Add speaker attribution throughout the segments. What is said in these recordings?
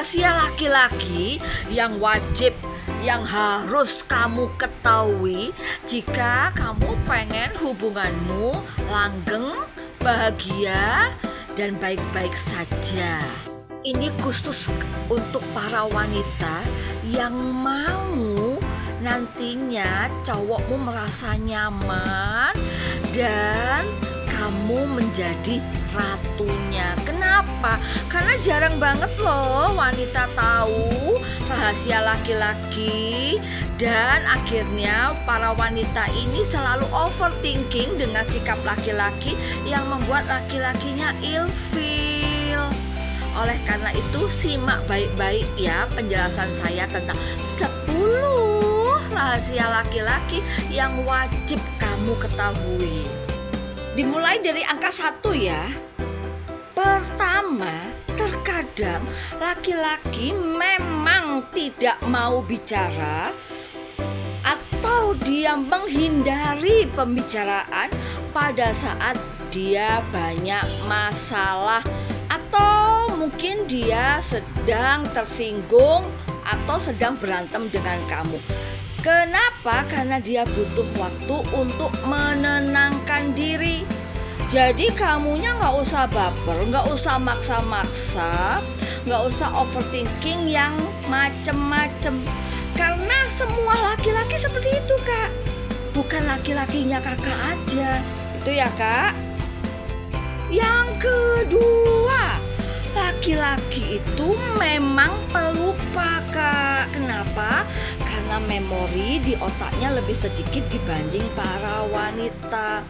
Speaker 1: rahasia laki-laki yang wajib, yang harus kamu ketahui jika kamu pengen hubunganmu langgeng, bahagia, dan baik-baik saja. Ini khusus untuk para wanita yang mau nantinya cowokmu merasa nyaman dan kamu menjadi ratunya. Kenapa? Karena jarang banget loh wanita tahu rahasia laki-laki, dan akhirnya para wanita ini selalu overthinking dengan sikap laki-laki yang membuat laki-lakinya ilfeel. Oleh karena itu simak baik-baik ya penjelasan saya tentang 10 rahasia laki-laki yang wajib kamu ketahui. Dimulai dari angka 1 ya. Pertama, terkadang laki-laki memang tidak mau bicara atau dia menghindari pembicaraan pada saat dia banyak masalah, atau mungkin dia sedang tersinggung atau sedang berantem dengan kamu. Kenapa? Karena dia butuh waktu untuk menenangkan diri. Jadi kamunya gak usah baper, gak usah maksa-maksa, gak usah overthinking yang macem-macem. Karena semua laki-laki seperti itu, Kak. Bukan laki-lakinya kakak aja. Itu ya, Kak. Yang kedua, laki-laki itu memang pelupa, Kak. Kenapa? Karena memori di otaknya lebih sedikit dibanding para wanita.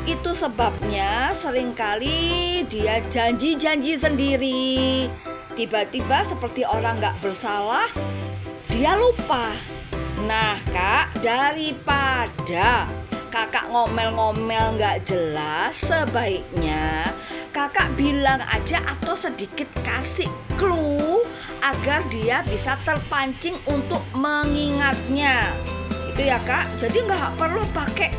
Speaker 1: Itu sebabnya seringkali dia janji-janji sendiri. Tiba-tiba seperti orang gak bersalah, dia lupa. Nah, Kak, daripada kakak ngomel-ngomel gak jelas, sebaiknya kakak bilang aja atau sedikit kasih clue agar dia bisa terpancing untuk mengingatnya. Itu ya, Kak. Jadi gak perlu pakai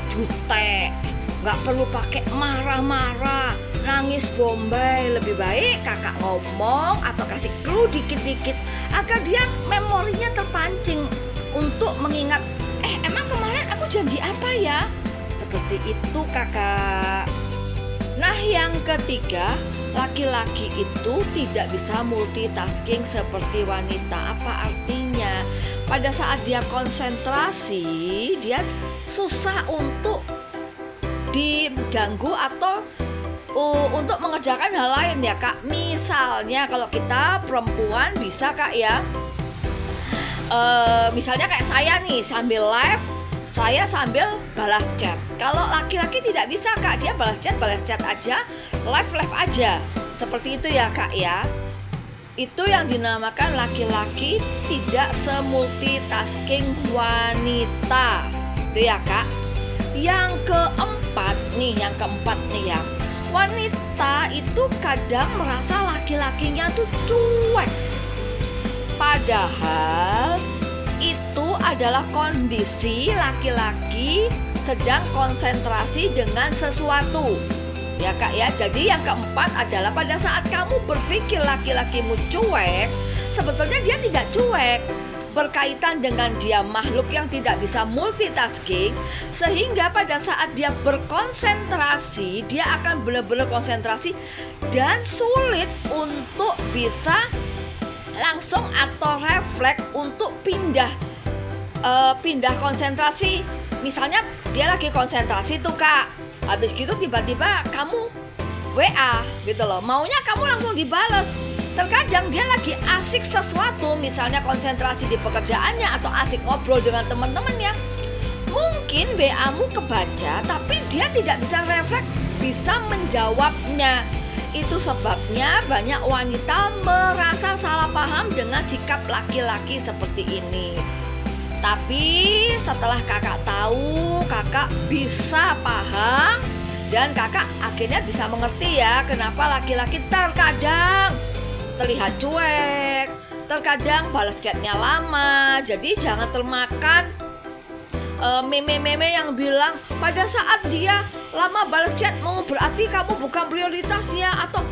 Speaker 1: jutek, gak perlu pakai marah-marah, nangis bombay. Lebih baik kakak ngomong atau kasih clue dikit-dikit agar dia memorinya terpancing untuk mengingat, emang kemarin aku janji apa ya? Seperti itu, Kakak. Nah, yang ketiga, laki-laki itu tidak bisa multitasking seperti wanita. Apa artinya? Pada saat dia konsentrasi, dia susah untuk diganggu atau untuk mengerjakan hal lain ya, Kak. Misalnya kalau kita perempuan bisa, Kak, ya. Misalnya kayak saya nih, sambil live saya sambil balas chat. Kalau laki-laki tidak bisa, Kak. Dia balas chat aja, live aja. Seperti itu ya, Kak, ya. Itu yang dinamakan laki-laki tidak semultitasking wanita. Itu ya, Kak. Yang keempat nih ya. Wanita itu kadang merasa laki-lakinya tuh cuek. Padahal itu adalah kondisi laki-laki sedang konsentrasi dengan sesuatu. Ya, Kak, ya. Jadi yang keempat adalah pada saat kamu berpikir laki-lakimu cuek, sebetulnya dia tidak cuek. Berkaitan dengan dia makhluk yang tidak bisa multitasking, sehingga pada saat dia berkonsentrasi, dia akan benar-benar konsentrasi dan sulit untuk bisa langsung atau refleks untuk pindah konsentrasi. Misalnya dia lagi konsentrasi tuh, Kak, habis gitu tiba-tiba kamu WA gitu loh, maunya kamu langsung dibales. Terkadang dia lagi asik sesuatu, misalnya konsentrasi di pekerjaannya atau asik ngobrol dengan teman-temannya. Mungkin WA-mu kebaca, tapi dia tidak bisa refleks, bisa menjawabnya. Itu sebabnya banyak wanita merasa salah paham dengan sikap laki-laki seperti ini. Tapi setelah kakak tahu, kakak bisa paham dan kakak akhirnya bisa mengerti ya kenapa laki-laki terkadang terlihat cuek, terkadang balas chatnya lama. Jadi jangan termakan meme-meme yang bilang pada saat dia lama balas chat mau berarti kamu bukan prioritasnya, atau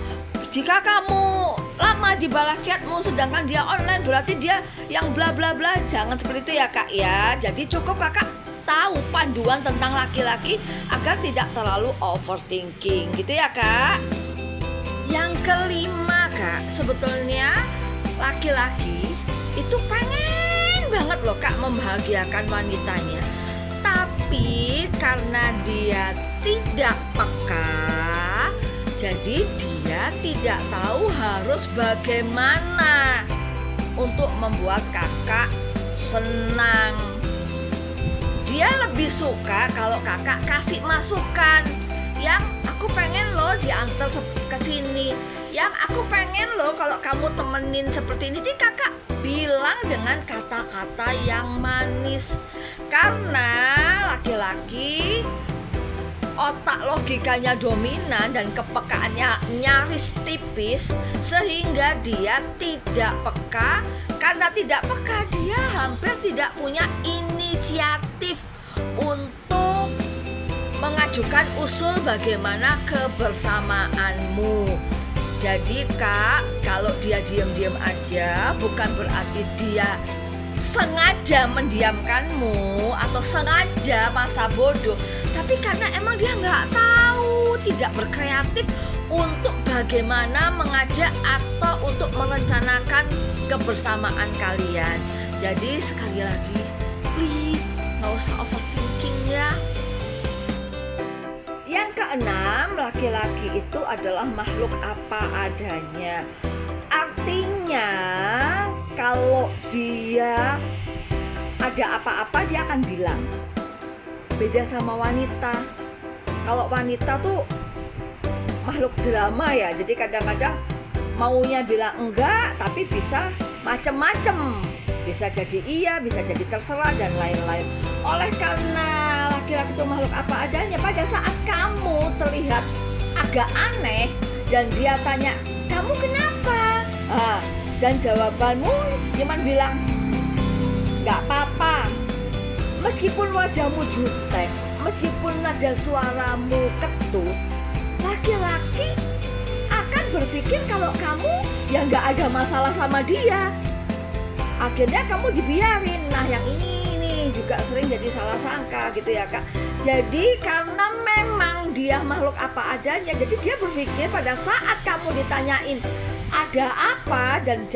Speaker 1: jika kamu lama dibalas chatmu, sedangkan dia online berarti dia yang bla bla bla. Jangan seperti itu ya kak ya. Jadi cukup kakak tahu panduan tentang laki-laki agar tidak terlalu overthinking gitu ya kak. Yang kelima kak, sebetulnya laki-laki itu pengen banget loh kak membahagiakan wanitanya, tapi karena dia tidak peka, jadi dia tidak tahu harus bagaimana untuk membuat kakak senang. Dia lebih suka kalau kakak kasih masukan, yang aku pengen loh diantar ke sini, yang aku pengen loh kalau kamu temenin seperti ini. Jadi kakak bilang dengan kata-kata yang manis. Karena laki-laki otak logikanya dominan dan kepekaannya nyaris tipis, sehingga dia tidak peka. Karena tidak peka, dia hampir tidak punya inisiatif untuk mengajukan usul bagaimana kebersamaanmu. Jadi kak, kalau dia diam-diam aja bukan berarti dia sengaja mendiamkanmu atau sengaja masa bodoh, tapi karena emang dia nggak tahu, tidak berkreatif untuk bagaimana mengajak atau untuk merencanakan kebersamaan kalian. Jadi sekali lagi, please nggak usah overthinking ya. Yang keenam, laki-laki itu adalah makhluk apa adanya. Artinya kalau dia ada apa-apa dia akan bilang. Beda sama wanita. Kalau wanita tuh makhluk drama ya. Jadi kadang-kadang maunya bilang enggak, tapi bisa macem-macem. Bisa jadi iya, bisa jadi terserah dan lain-lain. Oleh karena laki-laki itu makhluk apa adanya, pada saat kamu terlihat agak aneh dan dia tanya, kamu kenapa? Dan jawabanmu cuma bilang, gak apa-apa. Meskipun wajahmu jutek, meskipun nada suaramu ketus, laki-laki akan berpikir kalau kamu ya gak ada masalah sama dia. Akhirnya kamu dibiarin. Nah yang ini juga sering jadi salah sangka gitu ya kak. Jadi karena memang dia makhluk apa adanya, jadi dia berpikir pada saat kamu ditanyain ada apa dan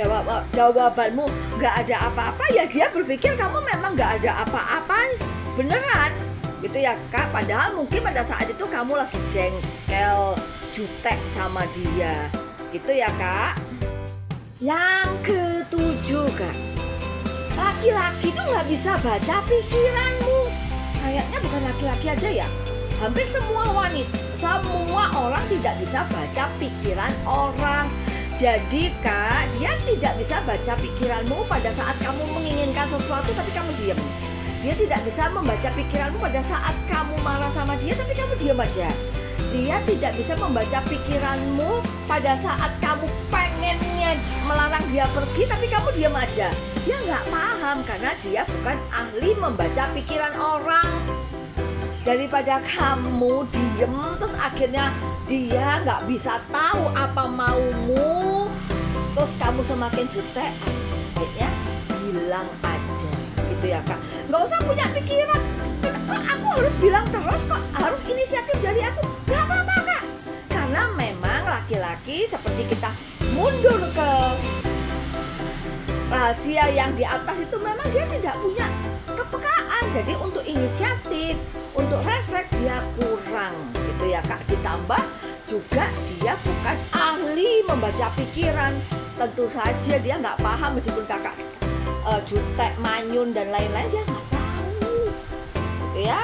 Speaker 1: jawabanmu gak ada apa-apa, ya dia berpikir kamu memang gak ada apa-apa beneran gitu ya kak. Padahal mungkin pada saat itu kamu lagi jengkel, jutek sama dia gitu ya kak. Yang ketujuh kak, laki-laki tuh gak bisa baca pikiranmu. Kayaknya bukan laki-laki aja ya, hampir semua wanita, semua orang tidak bisa baca pikiran orang. Jadi kak, dia tidak bisa baca pikiranmu pada saat kamu menginginkan sesuatu tapi kamu diam. Dia tidak bisa membaca pikiranmu pada saat kamu marah sama dia tapi kamu diam aja. Dia tidak bisa membaca pikiranmu pada saat kamu pengennya melarang dia pergi tapi kamu diam aja. Dia nggak paham karena dia bukan ahli membaca pikiran orang. Daripada kamu diem terus akhirnya dia nggak bisa tahu apa maumu, terus kamu semakin jutek, sebaiknya bilang aja gitu ya kak. Nggak usah punya pikiran, kok aku harus bilang terus, kok harus inisiatif dari aku. Nggak apa-apa kak, karena memang laki-laki seperti kita mundur ke rahasia yang di atas itu memang dia tidak punya kepekaan. Jadi untuk inisiatif, untuk refleks dia kurang gitu ya kak. Ditambah juga dia bukan ahli membaca pikiran. Tentu saja dia nggak paham meskipun kakak jutek, manyun dan lain-lain, dia nggak tahu gitu ya.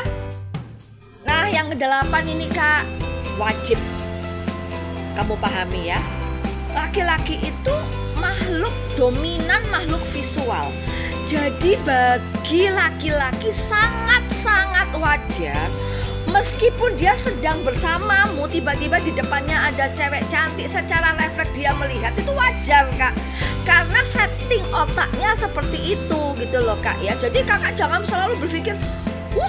Speaker 1: Nah yang kedelapan ini kak, wajib kamu pahami ya, laki-laki itu makhluk dominan, makhluk visual. Jadi bagi laki-laki sangat-sangat wajar meskipun dia sedang bersamamu, tiba-tiba di depannya ada cewek cantik, secara refleks dia melihat, itu wajar kak. Karena setting otaknya seperti itu gitu loh kak ya. Jadi kakak jangan selalu berpikir,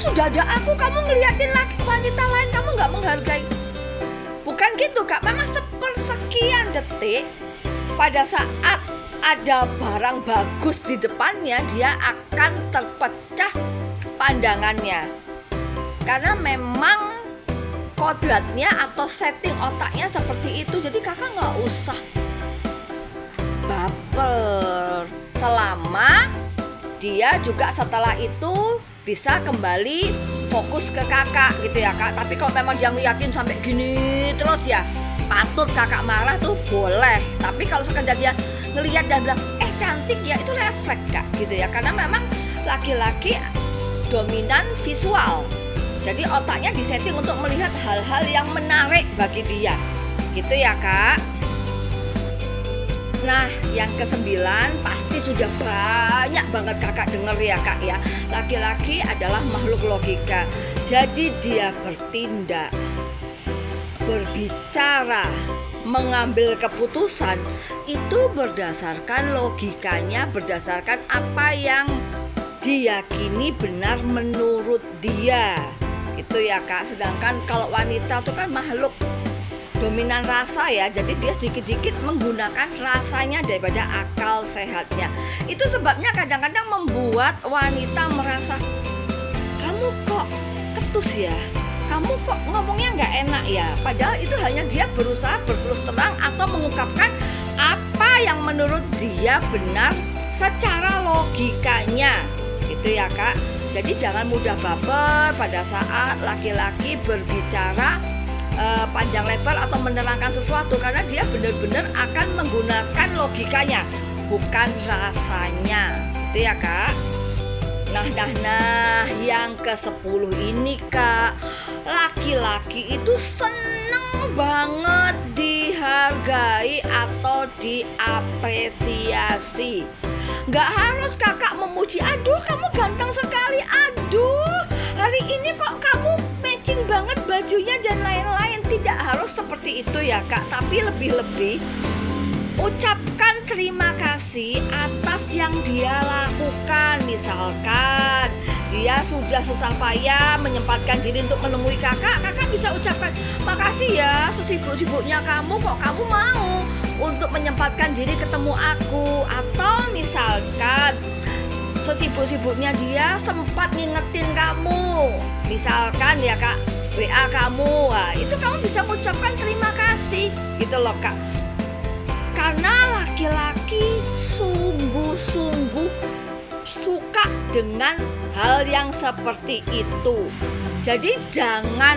Speaker 1: sudah ada aku, kamu ngeliatin wanita lain, kamu gak menghargai. Bukan gitu kak, memang sepersekian detik pada saat ada barang bagus di depannya, dia akan terpecah pandangannya. Karena memang kodratnya atau setting otaknya seperti itu. Jadi kakak nggak usah baper, selama dia juga setelah itu bisa kembali fokus ke kakak gitu ya kak. Tapi kalau memang dia ngeliatin sampai gini terus ya, patut kakak marah tuh boleh. Tapi kalau sekedar dia ngeliat dan bilang cantik ya, itu refleks kak gitu ya. Karena memang laki-laki dominan visual, jadi otaknya disetting untuk melihat hal-hal yang menarik bagi dia gitu ya kak. Nah, yang ke-9 pasti sudah banyak banget kakak denger ya kak ya. Laki-laki adalah makhluk logika. Jadi dia bertindak, berbicara, mengambil keputusan itu berdasarkan logikanya, berdasarkan apa yang diyakini benar menurut dia. Itu ya kak. Sedangkan kalau wanita itu kan makhluk dominan rasa ya, jadi dia sedikit-sedikit menggunakan rasanya daripada akal sehatnya. Itu sebabnya kadang-kadang membuat wanita merasa, kamu kok ketus ya, kamu kok ngomongnya nggak enak ya. Padahal itu hanya dia berusaha berterus terang atau mengungkapkan apa yang menurut dia benar secara logikanya gitu ya kak. Jadi jangan mudah baper pada saat laki-laki berbicara panjang lebar atau menerangkan sesuatu, karena dia benar-benar akan menggunakan logikanya, bukan rasanya gitu ya kak. Nah, yang ke-10 ini kak, laki-laki itu seneng banget dihargai atau diapresiasi. Gak harus kakak memuji, aduh kamu ganteng sekali, aduh hari ini kok kamu matching banget bajunya dan lain-lain. Tidak harus seperti itu ya kak, tapi lebih-lebih ucapkan terima kasih atas yang dia lakukan. Misalkan dia sudah susah payah menyempatkan diri untuk menemui kakak, kakak bisa ucapkan makasih ya, sesibuk-sibuknya kamu kok kamu mau untuk menyempatkan diri ketemu aku. Atau misalkan sesibuk-sibuknya dia sempat ngingetin kamu, misalkan ya kak, WA kamu, nah, itu kamu bisa mengucapkan terima kasih gitu loh kak. Karena laki-laki sungguh-sungguh suka dengan hal yang seperti itu. Jadi jangan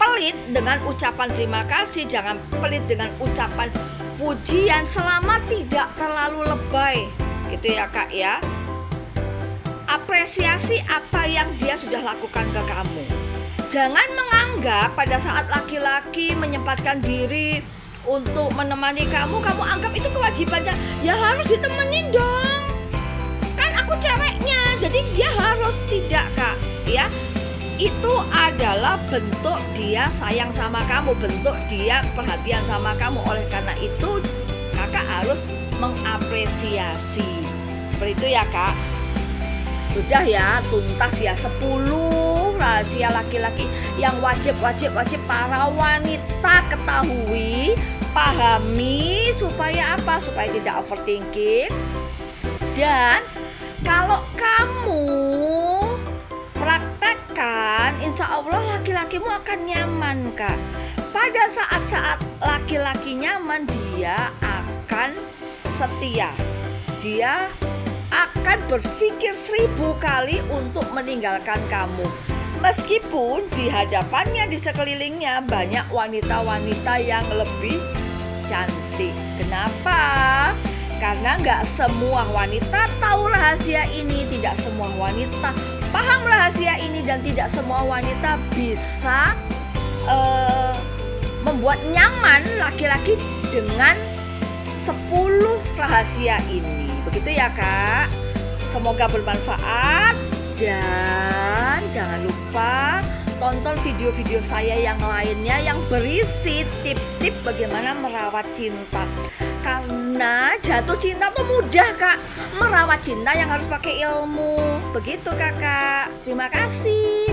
Speaker 1: pelit dengan ucapan terima kasih, jangan pelit dengan ucapan pujian selama tidak terlalu lebay gitu ya kak ya. Apresiasi apa yang dia sudah lakukan ke kamu. Jangan menganggap pada saat laki-laki menyempatkan diri untuk menemani kamu anggap itu kewajibannya. Ya harus ditemenin dong, kan aku ceweknya, jadi dia harus. Tidak kak ya. Itu adalah bentuk dia sayang sama kamu, bentuk dia perhatian sama kamu. Oleh karena itu kakak harus mengapresiasi. Seperti itu ya kak. Sudah ya, tuntas ya 10 rahasia laki-laki yang wajib para wanita ketahui, pahami, supaya apa? Supaya tidak overthinking. Dan kalau kamu praktekkan, insya Allah laki-lakimu akan nyaman kak. Pada saat-saat laki-laki nyaman, dia akan setia. Dia akan berpikir 1000 kali untuk meninggalkan kamu. Meskipun di hadapannya, di sekelilingnya banyak wanita-wanita yang lebih cantik. Kenapa? Karena gak semua wanita tahu rahasia ini, tidak semua wanita paham rahasia ini, dan tidak semua wanita bisa membuat nyaman laki-laki dengan 10 rahasia ini. Begitu ya kak. Semoga bermanfaat. Dan jangan lupa tonton video-video saya yang lainnya yang berisi tips-tips bagaimana merawat cinta. Karena jatuh cinta tuh mudah kak, merawat cinta yang harus pakai ilmu. Begitu kakak. Terima kasih.